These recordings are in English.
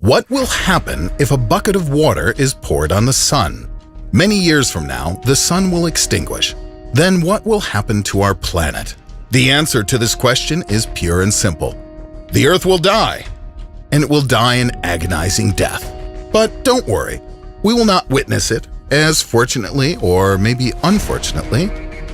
What will happen if a bucket of water is poured on the sun? Many years from now, the sun will extinguish. Then what will happen to our planet? The answer to this question is pure and simple. The Earth will die, and it will die an agonizing death. But don't worry, we will not witness it, as fortunately, or maybe unfortunately,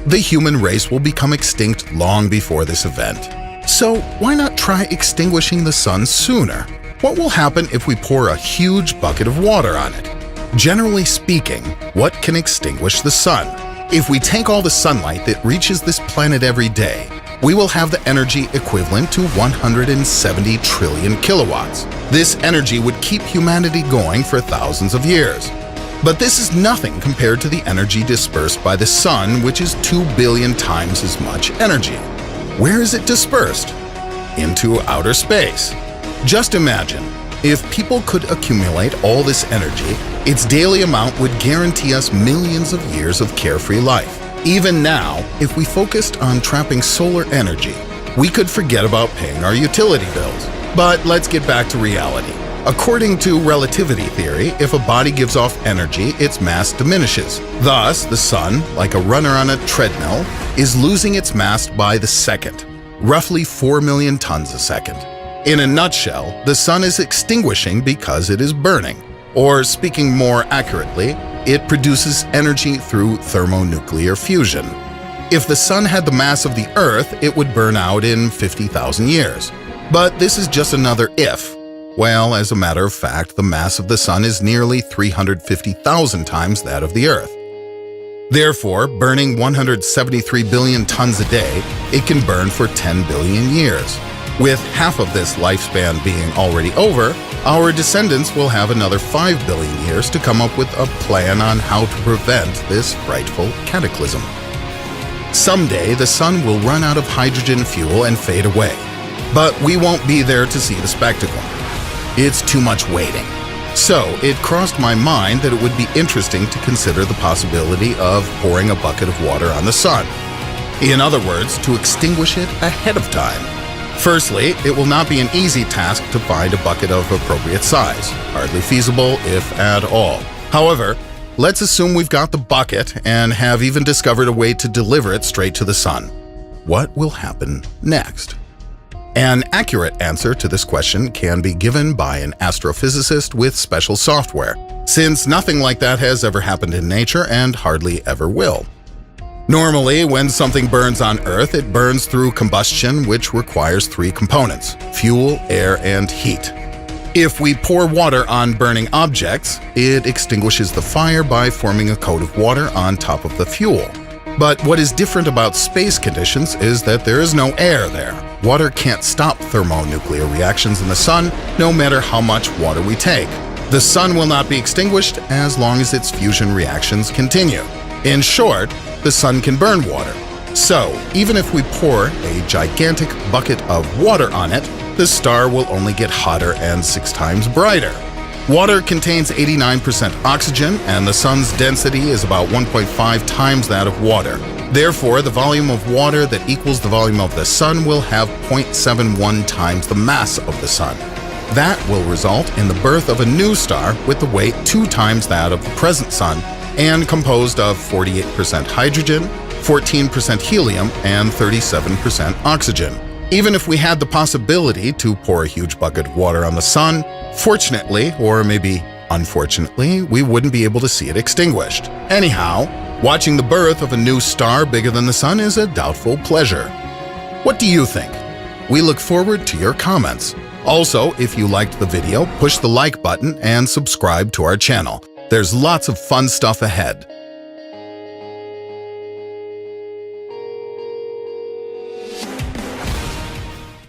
the human race will become extinct long before this event. So why not try extinguishing the sun sooner? What will happen if we pour a huge bucket of water on it? Generally speaking, what can extinguish the sun? If we take all the sunlight that reaches this planet every day, we will have the energy equivalent to 170 trillion kilowatts. This energy would keep humanity going for thousands of years. But this is nothing compared to the energy dispersed by the sun, which is 2 billion times as much energy. Where is it dispersed? Into outer space. Just imagine, if people could accumulate all this energy, its daily amount would guarantee us millions of years of carefree life. Even now, if we focused on trapping solar energy, we could forget about paying our utility bills. But let's get back to reality. According to relativity theory, if a body gives off energy, its mass diminishes. Thus, the sun, like a runner on a treadmill, is losing its mass by the second, roughly 4 million tons a second. In a nutshell, the sun is extinguishing because it is burning. Or speaking more accurately, it produces energy through thermonuclear fusion. If the sun had the mass of the Earth, it would burn out in 50,000 years. But this is just another if. Well, as a matter of fact, the mass of the sun is nearly 350,000 times that of the Earth. Therefore, burning 173 billion tons a day, it can burn for 10 billion years. With half of this lifespan being already over, our descendants will have another 5 billion years to come up with a plan on how to prevent this frightful cataclysm. Someday, the sun will run out of hydrogen fuel and fade away. But we won't be there to see the spectacle. It's too much waiting. So, it crossed my mind that it would be interesting to consider the possibility of pouring a bucket of water on the sun. In other words, to extinguish it ahead of time. Firstly, it will not be an easy task to find a bucket of appropriate size, hardly feasible if at all. However, let's assume we've got the bucket and have even discovered a way to deliver it straight to the sun. What will happen next? An accurate answer to this question can be given by an astrophysicist with special software, since nothing like that has ever happened in nature and hardly ever will. Normally, when something burns on Earth, it burns through combustion, which requires 3 components: fuel, air, and heat. If we pour water on burning objects, it extinguishes the fire by forming a coat of water on top of the fuel. But what is different about space conditions is that there is no air there. Water can't stop thermonuclear reactions in the sun, no matter how much water we take. The sun will not be extinguished as long as its fusion reactions continue. In short, the sun can burn water. So, even if we pour a gigantic bucket of water on it, the star will only get hotter and 6 times brighter. Water contains 89% oxygen, and the sun's density is about 1.5 times that of water. Therefore, the volume of water that equals the volume of the sun will have 0.71 times the mass of the sun. That will result in the birth of a new star with the weight 2 times that of the present sun, and composed of 48% hydrogen, 14% helium, and 37% oxygen. Even if we had the possibility to pour a huge bucket of water on the sun, fortunately, or maybe unfortunately, we wouldn't be able to see it extinguished. Anyhow, watching the birth of a new star bigger than the sun is a doubtful pleasure. What do you think? We look forward to your comments. Also, if you liked the video, push the like button and subscribe to our channel. There's lots of fun stuff ahead.